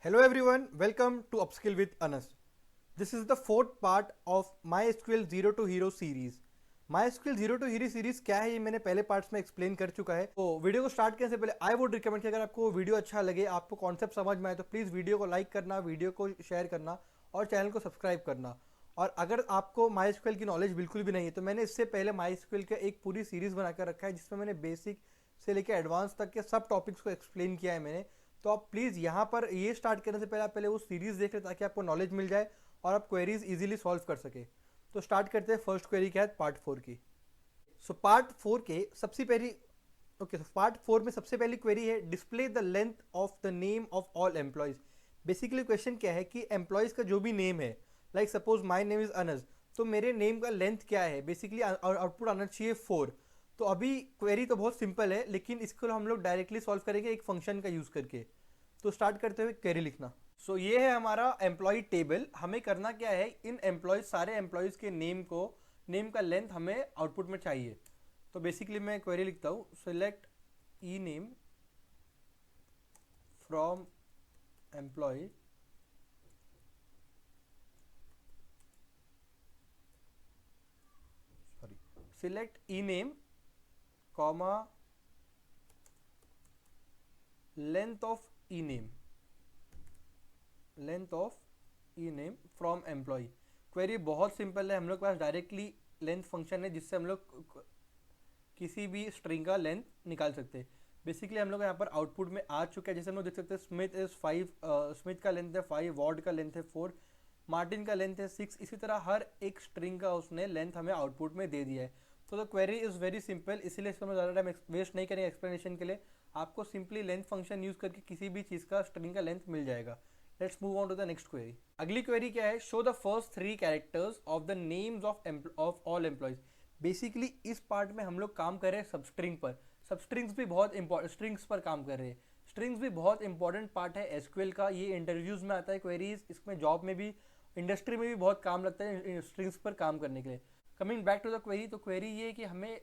Hello everyone, welcome to Upskill with Anas. This is the fourth part of MySQL Zero to Hero series. MySQL Zero to Hero series क्या है ये मैंने पहले parts में explain कर चुका है। तो वीडियो को स्टार्ट करने से पहले आई वुड रिकमेंड कि अगर आपको वीडियो अच्छा लगे, आपको कॉन्सेप्ट समझ में आए तो प्लीज़ वीडियो को लाइक करना, वीडियो को शेयर करना और चैनल को सब्सक्राइब करना। और अगर आपको MySQL की नॉलेज बिल्कुल भी नहीं है तो मैंने इससे पहले MySQL का एक पूरी सीरीज़ बना कर रखा है जिसमें मैंने बेसिक से लेकर एडवांस तक के सब टॉपिक्स को एक्सप्लेन किया है मैंने। तो आप प्लीज़ यहाँ पर ये स्टार्ट करने से पहले आप पहले वो सीरीज़ देख लें ताकि आपको नॉलेज मिल जाए और आप क्वेरीज इजीली सॉल्व कर सके। तो स्टार्ट करते हैं फर्स्ट क्वेरी के बाद पार्ट 4 की। सो पार्ट 4 के सबसे पहली पार्ट 4 में सबसे पहली क्वेरी है display the length of the name of all employees. Basically question क्या है कि एम्प्लॉयज़ का जो भी नेम है, like suppose my name is Anas, तो मेरे नेम का लेंथ क्या है, बेसिकली आउटपुट आना चाहिए 4। तो अभी क्वेरी तो बहुत सिंपल है लेकिन इसको हम लोग डायरेक्टली सॉल्व करेंगे एक फंक्शन का यूज़ करके। तो स्टार्ट करते हुए क्वेरी लिखना। सो ये है हमारा एम्प्लॉय टेबल। हमें करना क्या है, इन एम्प्लॉयज़ सारे एम्प्लॉयज़ के नेम का लेंथ हमें आउटपुट में चाहिए। तो बेसिकली मैं क्वेरी लिखता हूँ, select E name from employ select ename comma length of ename from employee। Query बहुत सिंपल है, हम लोग के पास डायरेक्टली लेंथ फंक्शन है जिससे हम लोग किसी भी स्ट्रिंग का लेंथ निकाल सकते हैं। बेसिकली हम लोग यहाँ पर आउटपुट में आ चुका है, जैसे हम लोग देख सकते हैं स्मिथ इज 5, स्मिथ का लेंथ है 5, वॉर्ड का लेंथ है 4, मार्टिन का लेंथ है 6। इसी तरह हर एक स्ट्रिंग का उसने लेंथ हमें आउटपुट में दे दिया है। तो the query is very simple, इसीलिए इसको हम ज़्यादा टाइम वेस्ट नहीं करेंगे एक्सप्लेनेशन के लिए। आपको सिंपली लेंथ फंक्शन यूज़ करके किसी भी चीज़ का स्ट्रिंग का लेंथ मिल जाएगा। Let's move on to the next query. अगली क्वेरी क्या है, show the first 3 characters of the names of all employees. Basically इस पार्ट में हम लोग काम कर रहे हैं सबस्ट्रिंग पर। सबस्ट्रिंग्स भी बहुत इंपॉर्टेंट, स्ट्रिंग्स पर काम कर रहे हैं। स्ट्रिंग्स भी बहुत इंपॉर्टेंट पार्ट है एसक्यूएल का। ये इंटरव्यूज में आता है क्वेरीज, इसमें जॉब में भी, इंडस्ट्री में भी बहुत काम लगता है स्ट्रिंग्स पर काम करने के लिए। Coming back to the query, तो क्वेरी ये है कि हमें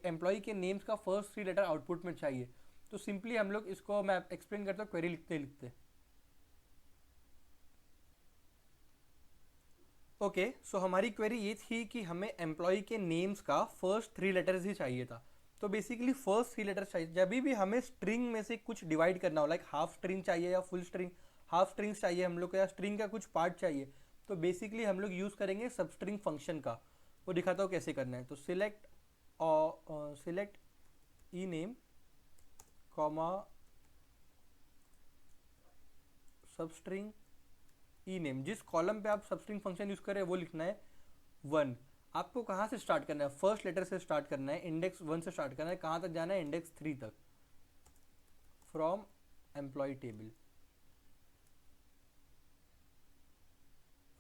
एम्प्लॉय के नेम्स का फर्स्ट 3 लेटर आउटपुट में चाहिए। तो सिंपली हम लोग इसको, मैं एक्सप्लेन करता हूँ क्वेरी लिखते लिखते। ओके, सो हमारी क्वेरी ये थी कि हमें एम्प्लॉय के नेम्स का फर्स्ट 3 लेटर्स ही चाहिए था। तो बेसिकली फर्स्ट 3 लेटर्स चाहिए। जब भी हमें स्ट्रिंग में से कुछ डिवाइड करना हो, लाइक हाफ स्ट्रिंग चाहिए या फुल स्ट्रिंग, हाफ स्ट्रिंग्स चाहिए हम लोग को या स्ट्रिंग का कुछ पार्ट चाहिए, तो बेसिकली हम लोग यूज़ करेंगे सबस्ट्रिंग फंक्शन का। वो दिखाता हूँ कैसे करना है। तो select E name comma substring ई नेम। जिस कॉलम पे आप सबस्ट्रिंग फंक्शन यूज़ करें वो लिखना है 1। आपको कहाँ से स्टार्ट करना है, फर्स्ट लेटर से स्टार्ट करना है, इंडेक्स 1 से स्टार्ट करना है। कहाँ तक जाना है, इंडेक्स 3 तक, फ्रॉम एम्प्लॉय टेबल।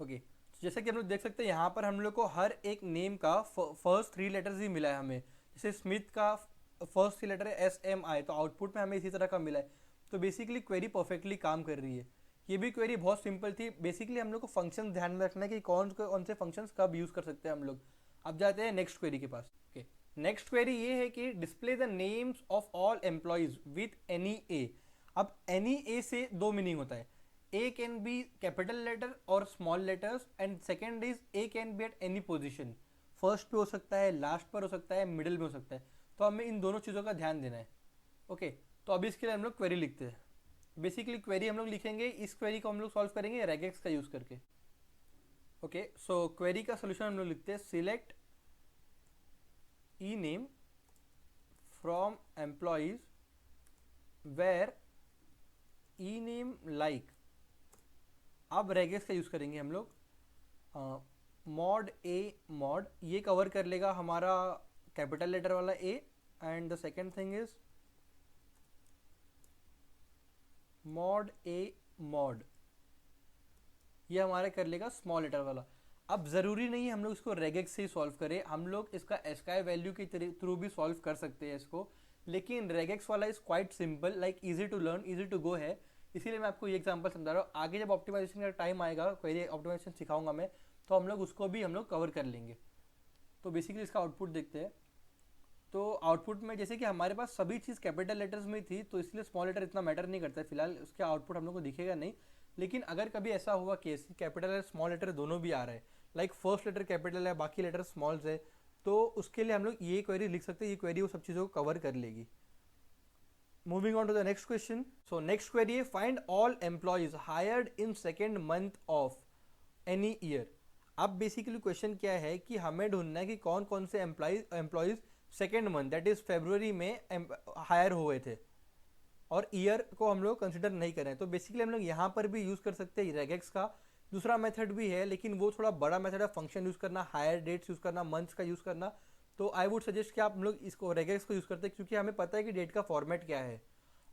ओके, जैसा कि हम लोग देख सकते हैं यहाँ पर हम लोग को हर एक नेम का फर्स्ट 3 लेटर्स ही मिला है हमें। जैसे स्मिथ का फर्स्ट 3 लेटर है SMI, तो आउटपुट में हमें इसी तरह का मिला है। तो बेसिकली क्वेरी परफेक्टली काम कर रही है। ये भी क्वेरी बहुत सिंपल थी। बेसिकली हम लोग को फंक्शन ध्यान में रखना है कि कौन कौन से फंक्शंस कब यूज़ कर सकते हैं हम लोग। अब जाते हैं नेक्स्ट क्वेरी के पास। ओके, नेक्स्ट क्वेरी ये है कि display the names of all employees with any A. अब एनी ए से 2 मीनिंग होता है। A can be capital letter और small letters, and second is A can be at any position. First पे हो सकता है, लास्ट पर हो सकता है, मिडिल में हो सकता है। तो हमें इन दोनों चीज़ों का ध्यान देना है। ओके, तो अभी इसके लिए हम लोग क्वेरी लिखते हैं। बेसिकली क्वेरी हम लोग लिखेंगे, इस क्वेरी को हम लोग सॉल्व करेंगे रेगेक्स का यूज़ करके। ओके, सो क्वेरी का सोल्यूशन हम लोग लिखते हैं, select E name from employees where E name like. अब रेगेक्स का यूज़ करेंगे हम लोग, मॉड ए मॉड, ये कवर कर लेगा हमारा कैपिटल लेटर वाला A, and the second thing is mod A mod, ये हमारा कर लेगा स्मॉल लेटर वाला। अब ज़रूरी नहीं है हम लोग इसको रेगेक्स से ही सॉल्व करें, हम लोग इसका एस्काई वैल्यू के थ्रू भी सॉल्व कर सकते हैं इसको। लेकिन रेगेक्स वाला is quite simple, like easy to learn, easy to go है। इसीलिए मैं आपको ये एग्जांपल समझा रहा हूँ। आगे जब ऑप्टिमाइजेशन का टाइम आएगा, क्वेरी ऑप्टिमाइजेशन सिखाऊंगा मैं, तो हम लोग उसको भी हम लोग कवर कर लेंगे। तो बेसिकली इसका आउटपुट देखते हैं। तो आउटपुट में जैसे कि हमारे पास सभी चीज़ कैपिटल लेटर्स में थी, तो इसलिए स्मॉल लेटर इतना मैटर नहीं करता है फिलहाल, उसका आउटपुट हम लोग को दिखेगा नहीं। लेकिन अगर कभी ऐसा हुआ केस कैपिटल और स्मॉल लेटर दोनों भी आ रहा है, लाइक फर्स्ट लेटर कैपिटल है बाकी लेटर स्मॉल्स है, तो उसके लिए हम लोग ये क्वेरी लिख सकते हैं, ये क्वेरी वो सब चीज़ों को कवर कर लेगी। Moving on to the next question. So next query है find all employees hired in second month of any year. अब बेसिकली क्वेश्चन क्या है कि हमें ढूंढना है कि कौन कौन से employees second month that is फरवरी में हायर हुए थे और ईयर को हम लोग कंसिडर नहीं करें। तो बेसिकली हम लोग यहाँ पर भी यूज़ कर सकते हैं रेगेक्स का। दूसरा मेथड भी है लेकिन वो थोड़ा बड़ा मेथड है, फंक्शन यूज़ करना, हायर डेट्स यूज़ करना, मंथ्स का यूज़ करना। तो आई वुड सजेस्ट कि आप लोग इसको रेगेक्स को यूज़ करते हैं क्योंकि हमें पता है कि डेट का फॉर्मेट क्या है।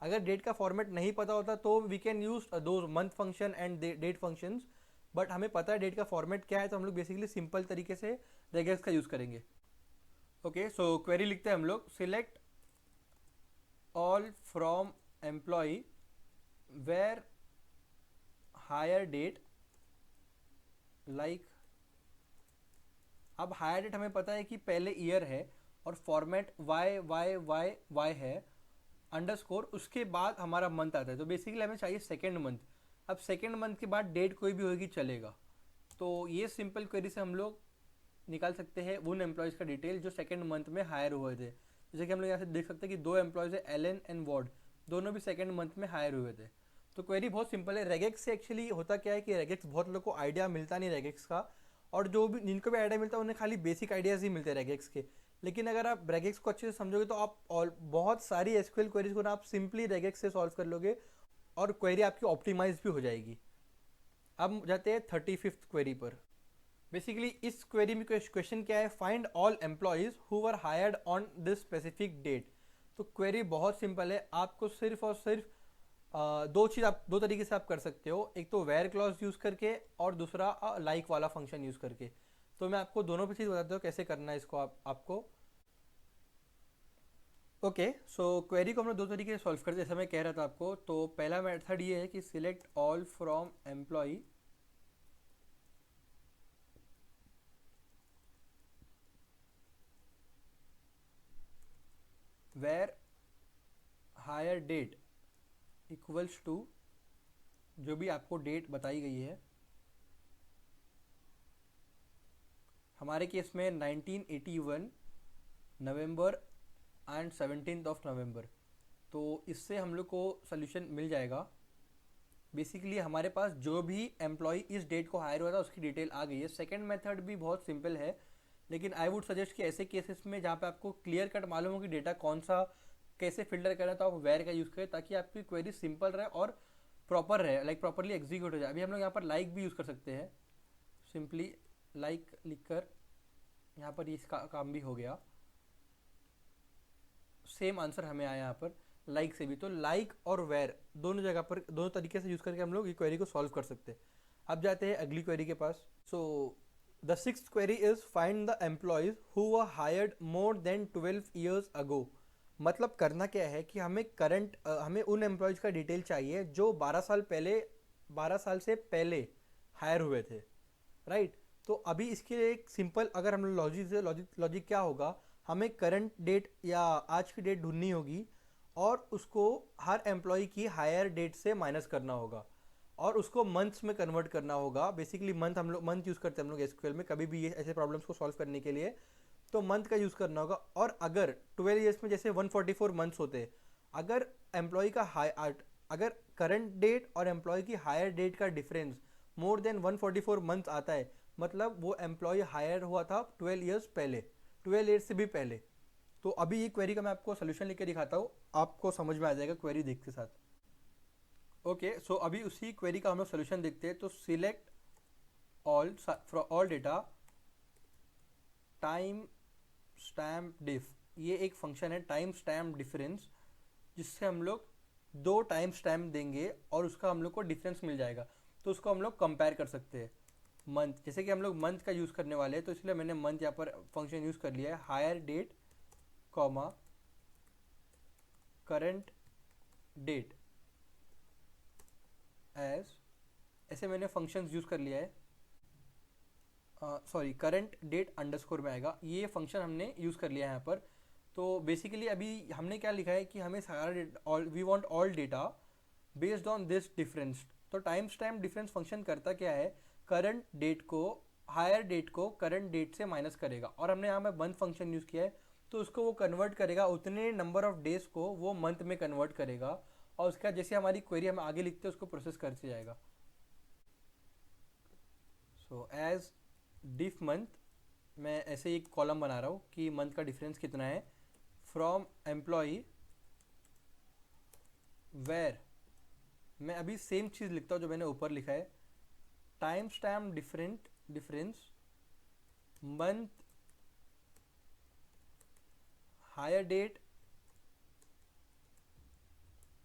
अगर डेट का फॉर्मेट नहीं पता होता तो वी कैन यूज दो month function and date functions, but हमें पता है डेट का फॉर्मेट क्या है तो हम लोग बेसिकली सिंपल तरीके से रेगेक्स का यूज़ करेंगे। ओके, सो क्वेरी लिखते हैं हम लोग, select all from employ where hire date like. अब हायर डेट हमें पता है कि पहले ईयर है और format Y Y Y Y है अंडरस्कोर, उसके बाद हमारा मंथ आता है। तो बेसिकली हमें चाहिए सेकेंड मंथ। अब सेकेंड मंथ के बाद डेट कोई भी होगी चलेगा। तो ये सिंपल क्वेरी से हम लोग निकाल सकते हैं उन एम्प्लॉयज़ का डिटेल जो सेकेंड मंथ में हायर हुए थे। जैसे कि हम लोग यहाँ से देख सकते हैं कि दो एम्प्लॉयज़ है एलन एंड वॉर्ड, दोनों भी सेकेंड मंथ में हायर हुए थे। तो क्वेरी बहुत सिंपल है। रेगेक्स से एक्चुअली होता क्या है कि रेगेक्स बहुत लोग को आइडिया मिलता नहीं रेगेक्स का, और जो भी जिनको भी आइडिया मिलता है उन्हें खाली बेसिक आइडियाज़ ही मिलते हैं रेगेक्स के। लेकिन अगर आप रेगेक्स को अच्छे से समझोगे तो आप और बहुत सारी एसक्यूएल क्वेरीज को ना आप सिंपली रेगेक्स से सॉल्व कर लोगे और क्वेरी आपकी ऑप्टिमाइज भी हो जाएगी। अब जाते हैं 35th क्वेरी पर। बेसिकली इस क्वेरी में क्वेश्चन क्या है, find all employees who were hired on this specific date. तो क्वेरी बहुत सिंपल है, आपको सिर्फ और सिर्फ दो चीज़ आप दो तरीके से आप कर सकते हो, एक तो वेयर क्लॉज यूज़ करके और दूसरा लाइक वाला फंक्शन यूज़ करके। तो मैं आपको दोनों भी चीज़ बताता हूँ कैसे करना है इसको आपको। ओके, सो क्वेरी को हम लोग दो तरीके से सॉल्व करते हैं जैसा मैं कह रहा था आपको। तो पहला मेथड ये है कि select all from employ where hire date equals to जो भी आपको डेट बताई गई है। हमारे केस में 1981 नवंबर एंड 17th ऑफ नवंबर। तो इससे हम लोग को सोल्यूशन मिल जाएगा। बेसिकली हमारे पास जो भी एम्प्लॉय इस डेट को हायर हुआ था उसकी डिटेल आ गई है। सेकंड मेथड भी बहुत सिंपल है, लेकिन आई वुड सजेस्ट कि ऐसे केसेस में जहाँ पे आपको क्लियर कट मालूम हो कि डेटा कौन सा कैसे फिल्टर करना है तो आप वेयर का यूज़ करें ताकि आपकी क्वेरी सिंपल रहे और प्रॉपर रहे, लाइक प्रॉपरली एग्जीक्यूट हो जाए। अभी हम लोग यहाँ पर लाइक भी यूज़ कर सकते हैं, सिंपली लाइक लिखकर यहाँ पर इसका काम भी हो गया। सेम आंसर हमें आया यहाँ पर लाइक से भी। तो लाइक और वेयर दोनों जगह पर दोनों तरीके से यूज़ करके हम लोग ये क्वेरी को सॉल्व कर सकते हैं। अब जाते हैं अगली क्वेरी के पास। So the sixth query is find the employees who were hired more than 12 years ago. मतलब करना क्या है कि हमें उन एम्प्लॉयज का डिटेल चाहिए जो 12 साल से पहले हायर हुए थे, राइट। तो अभी इसके लिए एक सिंपल अगर हम लॉजिक क्या होगा, हमें करंट डेट या आज की डेट ढूंढनी होगी और उसको हर एम्प्लॉय की हायर डेट से माइनस करना होगा और उसको मंथ्स में कन्वर्ट करना होगा। बेसिकली मंथ यूज़ करते हैं हम लोग एसक्यूएल में कभी भी ये ऐसे प्रॉब्लम्स को सॉल्व करने के लिए, तो मंथ का यूज़ करना होगा। और अगर 12 ईयर्स में जैसे 144 मंथ्स होते हैं, अगर एम्प्लॉय का अगर करंट डेट और एम्प्लॉय की हायर डेट का डिफरेंस मोर देन 144 मंथ्स आता है, मतलब वो एम्प्लॉय हायर हुआ था 12 ईयर्स पहले, 12 ईयर्स से भी पहले। तो अभी ये क्वेरी का मैं आपको सोल्यूशन लिख के दिखाता हूँ, आपको समझ में आ जाएगा क्वेरी देखते साथ। ओके, सो अभी उसी क्वेरी का हम लोग सोल्यूशन देखते हैं। तो select all data time stamp diff, ये एक फंक्शन है टाइम स्टैम्प डिफरेंस, जिससे हम लोग दो टाइम स्टैम्प देंगे और उसका हम लोग को डिफरेंस मिल जाएगा। तो उसको हम लोग कंपेयर कर सकते हैं मंथ, जैसे कि हम लोग मंथ का यूज़ करने वाले हैं तो इसलिए मैंने मंथ यहाँ पर फंक्शन यूज़ कर लिया है, hire date comma current date as, ऐसे मैंने फंक्शंस यूज़ कर लिया है। सॉरी, करंट डेट अंडरस्कोर में आएगा, ये फंक्शन हमने यूज़ कर लिया है यहाँ पर। तो बेसिकली अभी हमने क्या लिखा है कि हमें सारा we want all data based on this difference तो टाइम स्टैम्प डिफरेंस फंक्शन करता क्या है, करंट डेट को, हायर डेट को करंट डेट से माइनस करेगा, और हमने यहाँ पे मंथ फंक्शन यूज़ किया है तो उसको वो कन्वर्ट करेगा, उतने नंबर ऑफ डेज को वो मंथ में कन्वर्ट करेगा, और उसका जैसे हमारी क्वेरी हम आगे लिखते हैं उसको प्रोसेस करते जाएगा। सो एज डिफ मंथ, मैं ऐसे एक कॉलम बना रहा हूँ कि मंथ का डिफरेंस कितना है, फ्रॉम एम्प्लॉई वेर, मैं अभी सेम चीज़ लिखता हूँ जो मैंने ऊपर लिखा है, time stamp difference month hire date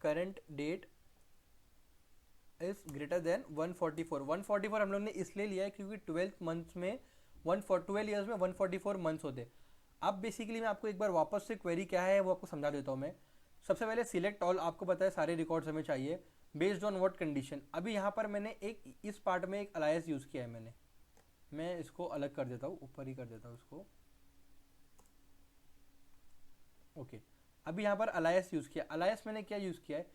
current date is greater than 144। 144 हम लोग ने इसलिए लिया है क्योंकि 12 मंथ्स में 12 ईयर्स में 144 मंथ्स होते। अब बेसिकली मैं आपको एक बार वापस से क्वेरी क्या है वो आपको समझा देता हूँ मैं। सबसे पहले सिलेक्ट ऑल, आपको पता है सारे रिकॉर्ड्स हमें चाहिए बेस्ड ऑन व्हाट कंडीशन। अभी यहाँ पर मैंने एक इस पार्ट में एक अलायस यूज़ किया है मैं इसको अलग कर देता हूँ, ऊपर ही कर देता हूँ इसको। ओके, अभी यहाँ पर अलायस यूज़ किया। अलायस मैंने क्या यूज़ किया है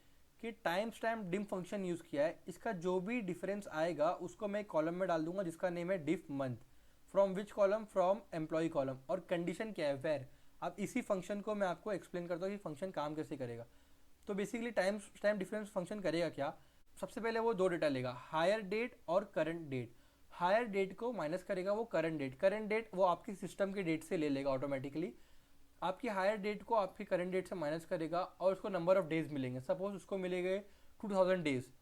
कि time stamp dim function use किया है। इसका जो भी डिफरेंस आएगा उसको मैं कॉलम में डाल दूंगा जिसका नेम है diff month. From which column, from employee column. और कंडीशन क्या है, वेर। अब इसी फंक्शन को मैं आपको एक्सप्लेन करता हूँ कि फंक्शन काम कैसे करेगा। तो basically time stamp difference function करेगा क्या, सबसे पहले वो दो डेटा लेगा, हायर डेट और करंट डेट। हायर डेट को माइनस करेगा वो करंट डेट वो आपकी सिस्टम के डेट से ले लेगा ऑटोमेटिकली। आपकी हायर डेट को आपकी करंट डेट से माइनस करेगा और उसको नंबर ऑफ डेज मिलेंगे। सपोज उसको मिलेंगे 2000 डेज,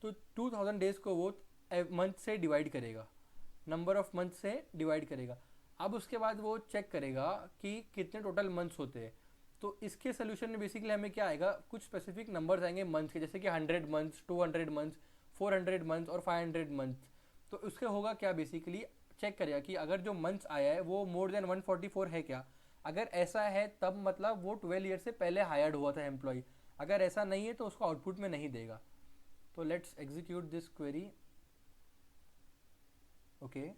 तो 2000 डेज को वो मंथ से डिवाइड करेगा, नंबर ऑफ मंथ से डिवाइड करेगा। अब उसके बाद वो चेक करेगा कि कितने टोटल मंथ्स होते हैं। तो इसके सोल्यूशन में बेसिकली हमें क्या आएगा, कुछ स्पेसिफिक नंबर्स आएंगे मंथ्स के, जैसे कि 100 मंथ्स, 200 मंथ्स, 400 मंथ्स और 500 मंथ्स। तो उसके होगा क्या, बेसिकली चेक करेगा कि अगर जो मंथ्स आया है वो मोर देन 144 है क्या। अगर ऐसा है तब मतलब वो 12 ईयर से पहले हायर्ड हुआ था एम्प्लॉय। अगर ऐसा नहीं है तो उसको आउटपुट में नहीं देगा। तो let's execute this query. Okay,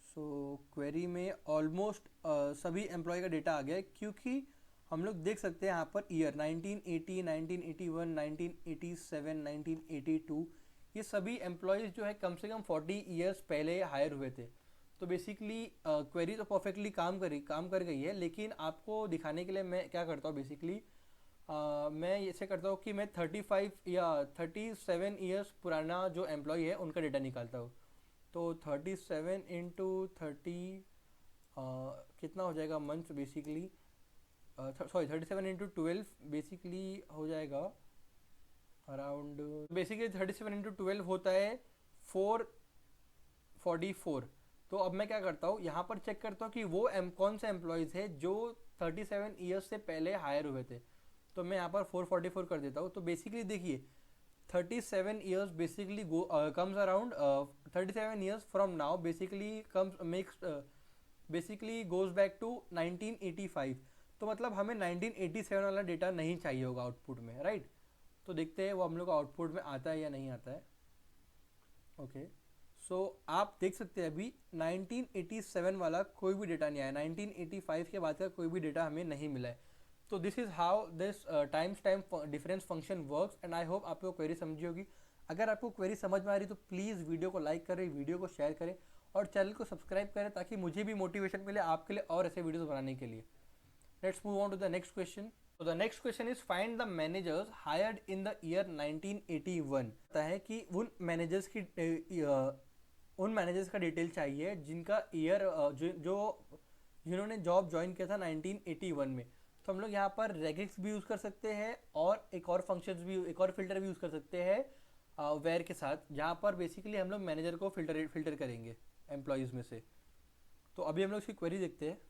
so query में ऑलमोस्ट सभी एम्प्लॉय का डेटा आ गया है, क्योंकि हम लोग देख सकते हैं यहाँ पर ईयर 1980, 1981, 1987, 1982, ये सभी एम्प्लॉयज़ जो है कम से कम 40 ईयर्स पहले हायर हुए थे। तो बेसिकली क्वेरी तो परफेक्टली काम कर गई है, लेकिन आपको दिखाने के लिए मैं क्या करता हूँ बेसिकली, मैं ऐसे करता हूँ कि मैं 35 या 37 ईयर्स पुराना जो एम्प्लॉय है उनका डेटा निकालता हूँ। तो 37 इंटू 30 कितना हो जाएगा months, basically sorry 37 into 12 basically हो जाएगा अराउंड, बेसिकली 37 इंटू 12 होता है 444। तो अब मैं क्या करता हूँ, यहाँ पर चेक करता हूँ कि वो कौन से एम्प्लॉयज़ है जो 37 ईयर्स से पहले हायर हुए थे। तो मैं यहाँ पर 444 कर देता हूँ। तो बेसिकली देखिए 37 years basically comes around 37 years from now basically comes makes basically goes back to 1985। तो मतलब हमें 1987 वाला डेटा नहीं चाहिए होगा आउटपुट में, राइट। तो देखते हैं वो हम लोग का आउटपुट में आता है या नहीं आता है। ओके, सो आप देख सकते हैं अभी 1987 वाला कोई भी डेटा नहीं आया, 1985 के बाद का कोई भी डेटा हमें नहीं मिला है। तो this is how this time difference function works, and I hope आपको क्वेरी समझी होगी। अगर आपको क्वेरी समझ में आ रही तो प्लीज़ वीडियो को लाइक करें, वीडियो को शेयर करें और चैनल को सब्सक्राइब करें ताकि मुझे भी मोटिवेशन मिले आपके लिए और ऐसे वीडियोस बनाने के लिए। Let's move on to the next question. तो the next question is find the managers hired in the year 1981। पता है कि उन मैनेजर्स का डिटेल चाहिए जिनका ईयर जिन्होंने जॉब ज्वाइन किया था 1981 में। तो हम लोग यहाँ पर रेगिक्स भी यूज़ कर सकते हैं और एक और फिल्टर भी यूज़ कर सकते हैं वेयर के साथ, जहाँ पर बेसिकली हम लोग मैनेजर को फिल्टर करेंगे एम्प्लॉयज़ में से। तो अभी हम लोग इसकी क्वेरी देखते हैं।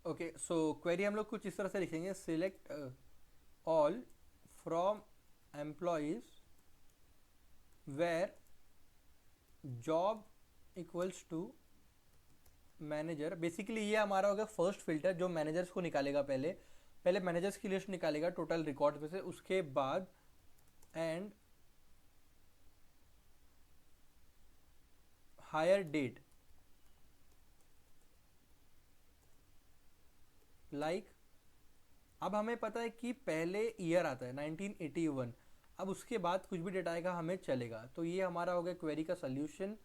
ओके, सो क्वेरी हम लोग कुछ इस तरह से लिखेंगे, select all from employees where job equals to manager. Basically ये हमारा होगा फर्स्ट फिल्टर जो मैनेजर्स को निकालेगा पहले। पहले मैनेजर्स की लिस्ट निकालेगा टोटल रिकॉर्ड में से, उसके बाद एंड हायर डेट लाइक अब हमें पता है कि पहले ईयर आता है 1981, अब उसके बाद कुछ भी डेटा आएगा हमें चलेगा। तो ये हमारा हो गया क्वेरी का सोल्यूशन।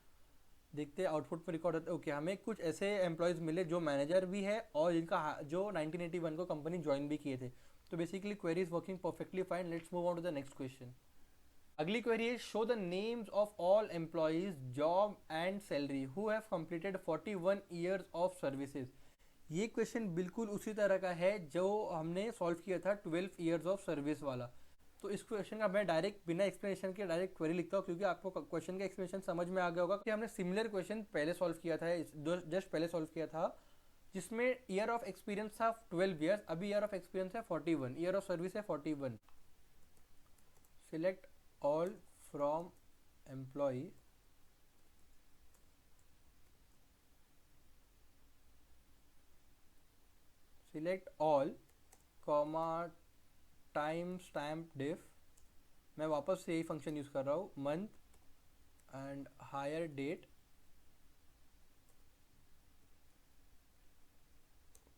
देखते हैं आउटपुट में रिकॉर्ड होता है। ओके, हमें कुछ ऐसे एम्प्लॉयज़ मिले जो मैनेजर भी है और जिनका जो 1981 को कंपनी ज्वाइन भी किए थे। तो basically query is working perfectly fine. Let's move on to the next question. अगली क्वेरी है show the names of all employees job and salary who have completed 41 years of services. ये question बिल्कुल उसी तरह का है जो हमने सॉल्व किया था 12 ईयर्स ऑफ सर्विस वाला। तो इस क्वेश्चन का मैं डायरेक्ट बिना एक्सप्लेनेशन के डायरेक्ट क्वेरी लिखता हूँ, क्योंकि आपको क्वेश्चन का एक्सप्लेनेशन समझ में आ गया होगा कि हमने सिमिलर क्वेश्चन पहले सॉल्व किया था, जस्ट पहले सॉल्व किया था, जिसमें ईयर ऑफ एक्सपीरियंस था 12 ईयर्स, अभी ईयर ऑफ एक्सपीरियंस है 41, ईयर ऑफ सर्विस है 41। Select all from employ select all comma time stamp diff, मैं वापस से यही फंक्शन यूज कर रहा हूँ, month end hire date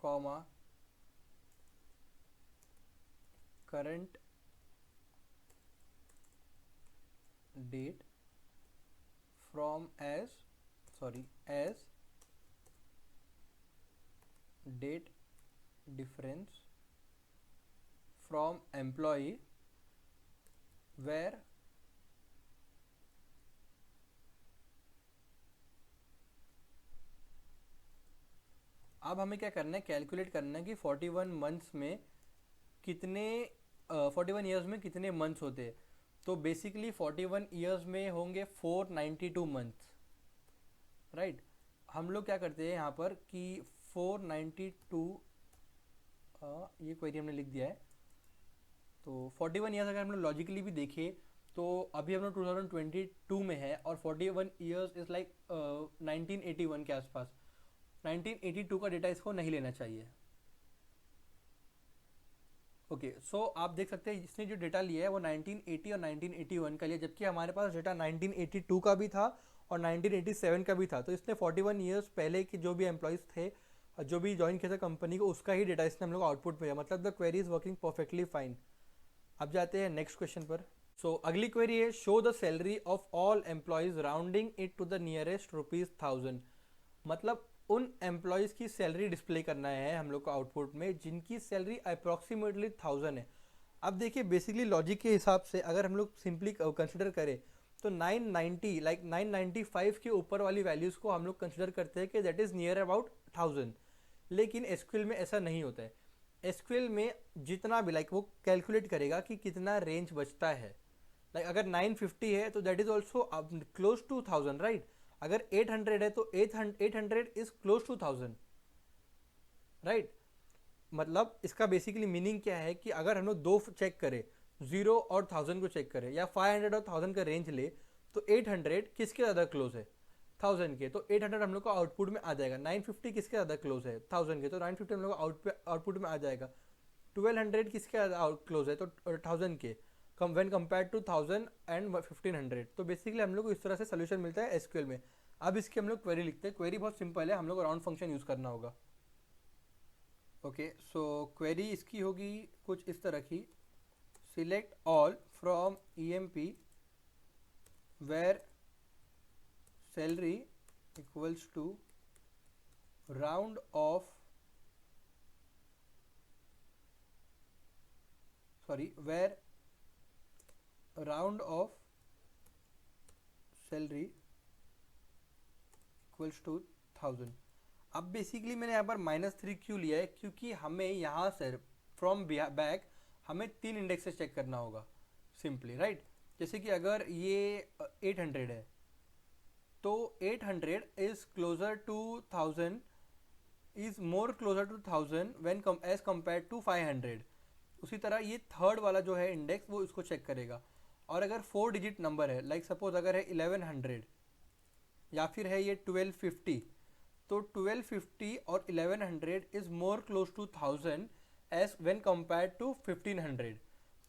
comma current date from age date difference from employ where अब हमें क्या करना है, कैलकुलेट करना है कि 41 मंथ्स में कितने 41 ईयर्स में कितने मंथ्स होते हैं। तो बेसिकली 41 ईयर्स में होंगे 492 मंथ्स, राइट। हम लोग क्या करते हैं यहाँ पर कि 492 ये क्वेरी हमने लिख दिया है। तो 41 ईयर्स अगर हम लोग लॉजिकली भी देखें तो अभी हम लोग 2022 में है और 41 ईयर्स इज़ लाइक 1981 के आसपास। 1982 का डेटा इसको नहीं लेना चाहिए। ओके, सो आप देख सकते हैं इसने जो डेटा लिया है वो 1980 और 1981 का लिया, जबकि हमारे पास डेटा 1982 का भी था और 1987 का भी था। तो इसने 41 ईयर्स पहले के जो भी एम्प्लॉयज़ थे, जो भी ज्वाइन किया था कंपनी को, उसका ही डेटा इसने हम लोग आउटपुट भेजा। मतलब the query is working perfectly fine. अब जाते हैं नेक्स्ट क्वेश्चन पर। सो अगली क्वेरी है show the salary of all employees rounding it to the nearest ₹1000। मतलब उन एम्प्लॉयज़ की सैलरी डिस्प्ले करना है हम लोग को आउटपुट में जिनकी सैलरी अप्रॉक्सीमेटली 1000 है। अब देखिए बेसिकली लॉजिक के हिसाब से अगर हम लोग सिंपली कंसिडर करें तो 990 लाइक 995 के ऊपर वाली वैल्यूज़ को हम लोग कंसिडर करते हैं कि दैट इज़ नियर अबाउट 1000। लेकिन एसक्यूएल में ऐसा नहीं होता है। एसक्यूएल में जितना भी लाइक वो कैलकुलेट करेगा कि कितना रेंज बचता है। लाइक अगर 950 है तो that is also close to 1000, right. अगर 800 है तो 800 इज क्लोज टू 1000, राइट। मतलब इसका बेसिकली मीनिंग क्या है कि अगर हम लोग दो चेक करें, 0 और 1000 को चेक करें या 500 और 1000 का रेंज ले, तो 800 किसके ज़्यादा क्लोज है, 1000 के। तो 800 हम लोग को आउटपुट में आ जाएगा। 950 किसके ज़्यादा क्लोज है, 1000 के, तो 950 हम लोग को आउटपुट में आ जाएगा। 1200 किसके ज़्यादा क्लोज है, तो 1000 के, कम व्हेन कंपेयर टू 1000 एंड 1500। तो बेसिकली हम लोग को इस तरह से सोल्यूशन मिलता है एसक्यूएल में। अब इसकी हम लोग क्वेरी लिखते हैं। क्वेरी बहुत सिंपल है, हम लोग को राउंड फंक्शन यूज़ करना होगा। ओके, सो क्वेरी इसकी होगी कुछ इस तरह की, select all from EMP where salary equals to round off where round of salary equals to 1000। अब बेसिकली मैंने यहाँ पर -3 क्यों लिया है, क्योंकि हमें यहाँ से फ्रॉम बैक हमें 3 इंडेक्सेस चेक करना होगा सिंपली, राइट। जैसे कि अगर ये 800 है तो 800 is closer to 1000 is more closer to 1000 when as compare to 500। उसी तरह ये थर्ड वाला जो है इंडेक्स वो इसको चेक करेगा। और अगर 4 डिजिट नंबर है, लाइक सपोज अगर है 1100 या फिर है ये 1250, तो 1250 और 1100 is more close to 1000 as when compare to 1500।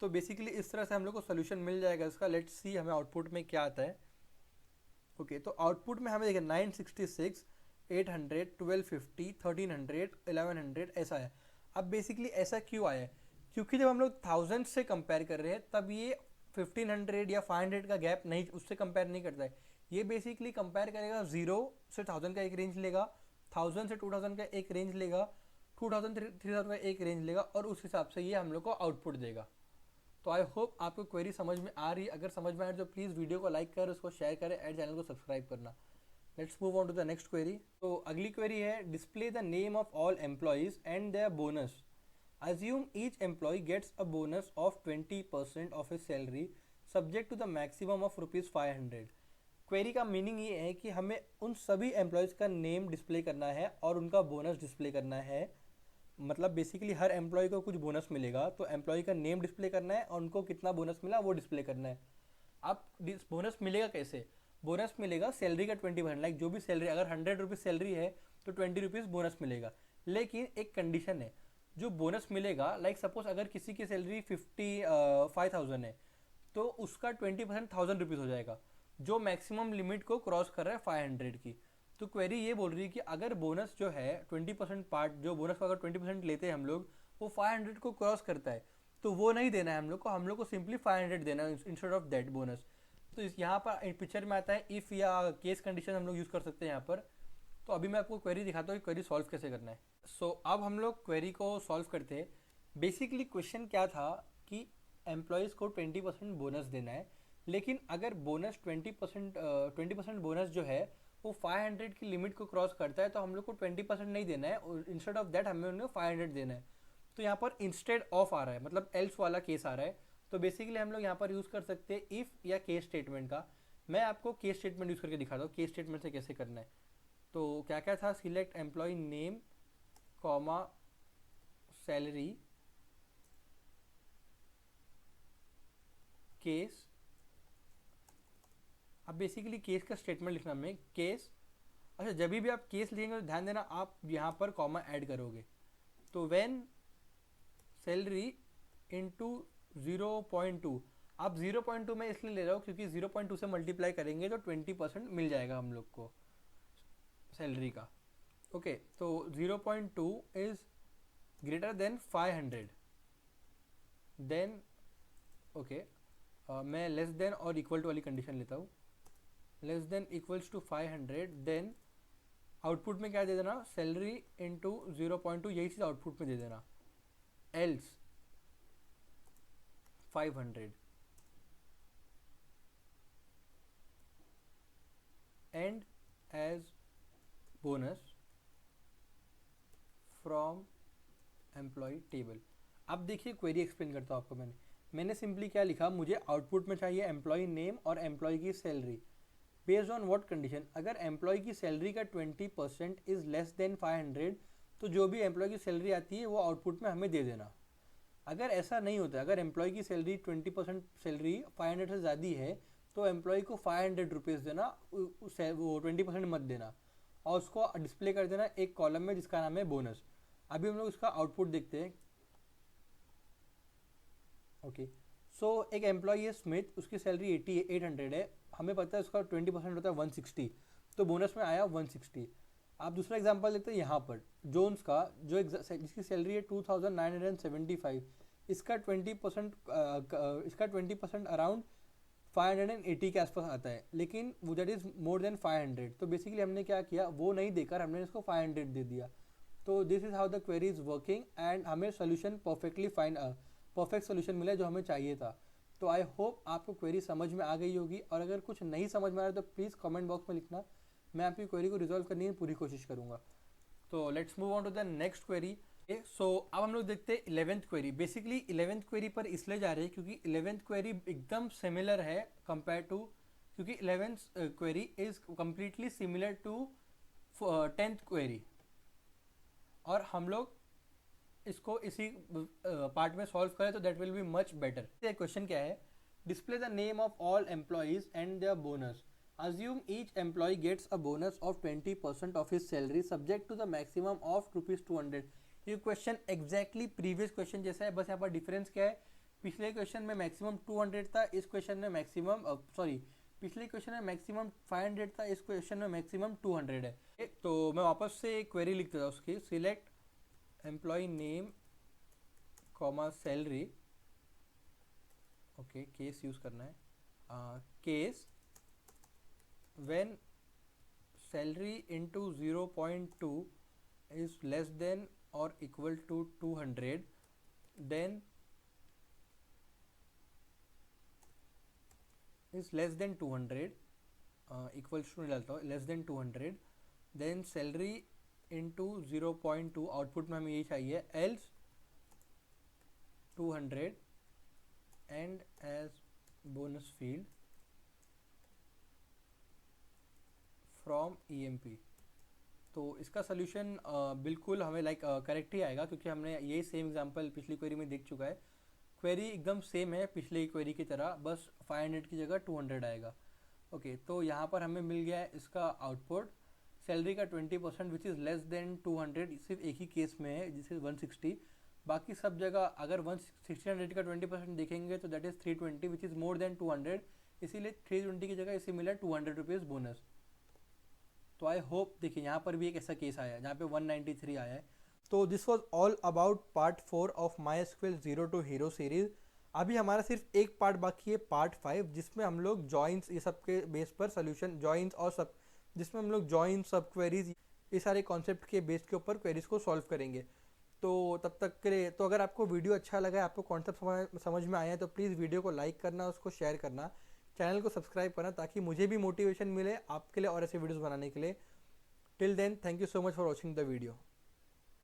तो बेसिकली इस तरह से हम लोग को सोल्यूशन मिल जाएगा इसका। लेट्स सी हमें आउटपुट में क्या आता है। ओके तो आउटपुट में हमें देखिए 966, 800, 1250, 1300, 1100 ऐसा है। अब बेसिकली ऐसा क्यों आया है, क्योंकि जब हम लोग 1000 से कंपेयर कर रहे हैं तब ये 1500 या 500 का गैप नहीं, उससे कंपेयर नहीं करता है। ये बेसिकली कंपेयर करेगा 0 से 1000 का एक रेंज लेगा, 1000 से 2000 का एक रेंज लेगा, 2000 से 3000 का एक रेंज लेगा, और उस हिसाब से ये हम लोग को आउटपुट देगा। तो आई होप आपको क्वेरी समझ में आ रही है। अगर समझ में आए तो प्लीज़ वीडियो को लाइक करें, उसको शेयर करें एंड चैनल को सब्सक्राइब करना। Let's move on to the next query. तो अगली क्वेरी है, display the name of all employees and their bonus. Assume each employee gets a bonus of 20% of his salary subject to the maximum of ₹500। Query का meaning ये है कि हमें उन सभी एम्प्लॉयज़ का नेम डिस्प्ले करना है और उनका बोनस डिस्प्ले करना है। मतलब बेसिकली हर एम्प्लॉय को कुछ बोनस मिलेगा, तो एम्प्लॉय का नेम डिस्प्ले करना है और उनको कितना बोनस मिला वो डिस्प्ले करना है। अब बोनस मिलेगा कैसे? बोनस मिलेगा सैलरी का 20%। लाइक जो भी सैलरी, अगर 100 रुपीज़ सैलरी है तो 20 रुपीज़ बोनस मिलेगा। लेकिन एक कंडीशन है, जो बोनस मिलेगा, लाइक सपोज अगर किसी की सैलरी 55,000 है तो उसका 20% 1000 रुपीज़ हो जाएगा, जो मैक्सिमम लिमिट को क्रॉस कर रहा है 500 की। तो क्वेरी ये बोल रही है कि अगर बोनस जो है 20% पार्ट, जो बोनस को अगर 20% लेते हैं हम लोग, वो 500 को क्रॉस करता है तो वो नहीं देना है हम लोग को सिंपली 500 देना है इंस्टेड ऑफ दैट बोनस। तो इस यहाँ पर पिक्चर में आता है इफ़ या केस कंडीशन हम लोग यूज़ कर सकते हैं यहाँ पर। तो अभी मैं आपको क्वेरी दिखाता हूँ कि क्वेरी सॉल्व कैसे करना है। सो अब हम लोग क्वेरी को सॉल्व करते हैं। बेसिकली क्वेश्चन क्या था कि एम्प्लॉयज़ को 20% बोनस देना है, लेकिन अगर बोनस 20% बोनस जो है वो 500 की लिमिट को क्रॉस करता है तो हम लोग को 20% नहीं देना है, इंस्टेड ऑफ दैट हमें उन्हें 500 देना है। तो यहाँ पर इंस्टेड ऑफ आ रहा है, मतलब एल्स वाला केस आ रहा है। तो बेसिकली हम लोग यहाँ पर यूज़ कर सकते हैं इफ़ या केस स्टेटमेंट का। मैं आपको केस स्टेटमेंट यूज़ करके दिखाता हूँ केस स्टेटमेंट से कैसे करना है। तो क्या क्या था, select employee name comma salary case. अब बेसिकली केस का स्टेटमेंट लिखना में केस। अच्छा, जब भी आप केस लिखेंगे तो ध्यान देना आप यहाँ पर कॉमा ऐड करोगे। तो व्हेन सैलरी इनटू 0.2। आप 0.2 में इसलिए ले रहा हूँ क्योंकि 0.2 से मल्टीप्लाई करेंगे तो 20% मिल जाएगा हम लोग को सैलरी का। ओके तो 0.2 is greater than 500, then okay मैं लेस देन और इक्वल टू वाली कंडीशन लेता हूँ। Less than equals to 500, then output में क्या दे देना, सैलरी इंटू 0.2, यही चीज़ आउटपुट में दे देना। Else 500 and as bonus from employee table. अब देखिए क्वेरी एक्सप्लेन करता हूँ आपको। मैंने सिंपली क्या लिखा, मुझे आउटपुट में चाहिए एम्प्लॉय नेम और एम्प्लॉय की salary. Based on what condition, अगर एम्प्लॉय की सैलरी का 20% इज़ लेस देन 500 तो जो भी एम्प्लॉय की सैलरी आती है वो आउटपुट में हमें दे देना। अगर ऐसा नहीं होता, अगर एम्प्लॉय की सैलरी 20% सैलरी 500 से ज़्यादा है तो एम्प्लॉय को 500 रुपीज़ देना, वो 20% मत देना, और उसको डिस्प्ले कर देना एक कॉलम में जिसका नाम है बोनस। अभी हम लोग इसका आउटपुट देखते हैं। ओके सो एक एम्प्लॉय है स्मिथ, उसकी सैलरी 800 है, हमें पता है उसका 20% होता है 160, तो बोनस में आया 160। आप दूसरा एग्जांपल लेते हैं यहाँ पर जोन्स का, जो जिसकी सैलरी है 2975, इसका 20% अराउंड 580 के आसपास आता है, लेकिन वो दैट इज़ मोर देन 500। तो बेसिकली हमने क्या किया, वो नहीं देकर हमने इसको 500 दे दिया। तो this is how the query is working and हमें सोल्यूशन परफेक्ट सोल्यूशन मिला जो हमें चाहिए था। तो आई होप आपको क्वेरी समझ में आ गई होगी, और अगर कुछ नहीं समझ में आ रहा तो प्लीज़ कमेंट बॉक्स में लिखना, मैं आपकी क्वेरी को रिजॉल्व करने की पूरी कोशिश करूँगा। तो let's move on to the next query. So अब हम लोग देखते हैं 11th query. Basically 11th query पर इसलिए जा रही है क्योंकि 11th क्वेरी एकदम सिमिलर है कंपेयर टू, क्योंकि 11th query is completely similar to 10th query, और हम लोग इसको इसी पार्ट में सॉल्व करें तो that will be much better. Question क्या है, display the name of all employees and their bonus. Assume each employee gets a bonus of 20% of his salary subject to the maximum of ₹200। ये question exactly previous question जैसा है, बस यहाँ पर difference क्या है, पिछले क्वेश्चन में मैक्सिमम 200 था, इस क्वेश्चन में मैक्सिमम पिछले क्वेश्चन में मैक्सिमम 500 था, इस क्वेश्चन में मैक्सिमम 200 है। तो मैं वापस से क्वेरी लिख देता हूँ उसकी, select employee name comma salary, okay case use करना है, case when salary into 0.2 is less than or equal to 200, then is less than 200, equals to नहीं डालता हूँ, less than 200, then salary into 0.2, output में हमें यही चाहिए, else 200 and as bonus field from EMP। तो इसका सोल्यूशन बिल्कुल हमें करेक्ट ही आएगा, क्योंकि हमने यही सेम एग्जांपल पिछली क्वेरी में देख चुका है। क्वेरी एकदम सेम है पिछली क्वेरी की तरह, बस 500 की जगह 200 आएगा। ओके, तो यहाँ पर हमें मिल गया है इसका आउटपुट, सैलरी का 20% विच इज़ लेस देन 200, सिर्फ एक ही केस में है जिस इज़ 160, बाकी सब जगह अगर 160 का 20% देखेंगे तो that is 320 which is more than 200, इसीलिए 320 की जगह इसे मिला 200 रुपीज़ बोनस। तो आई होप, देखिए यहाँ पर भी एक ऐसा केस आया है जहाँ पे 193 आया है। तो this was all about part 4 of MySQL 0 to Hero series. अभी हमारा सिर्फ एक पार्ट बाकी है, पार्ट 5, जिसमें हम लोग जॉइंस ये सब के बेस पर सोल्यूशन, जॉइंस और सब, जिसमें हम लोग जॉइन सब क्वेरीज ये सारे कॉन्सेप्ट के बेस के ऊपर क्वेरीज को सॉल्व करेंगे। तो तब तक के लिए, तो अगर आपको वीडियो अच्छा लगा है, आपको कॉन्सेप्ट समझ में आया है, तो प्लीज़ वीडियो को लाइक करना, उसको शेयर करना, चैनल को सब्सक्राइब करना, ताकि मुझे भी मोटिवेशन मिले आपके लिए और ऐसे वीडियोस बनाने के लिए। Till then, thank you so much for watching the video.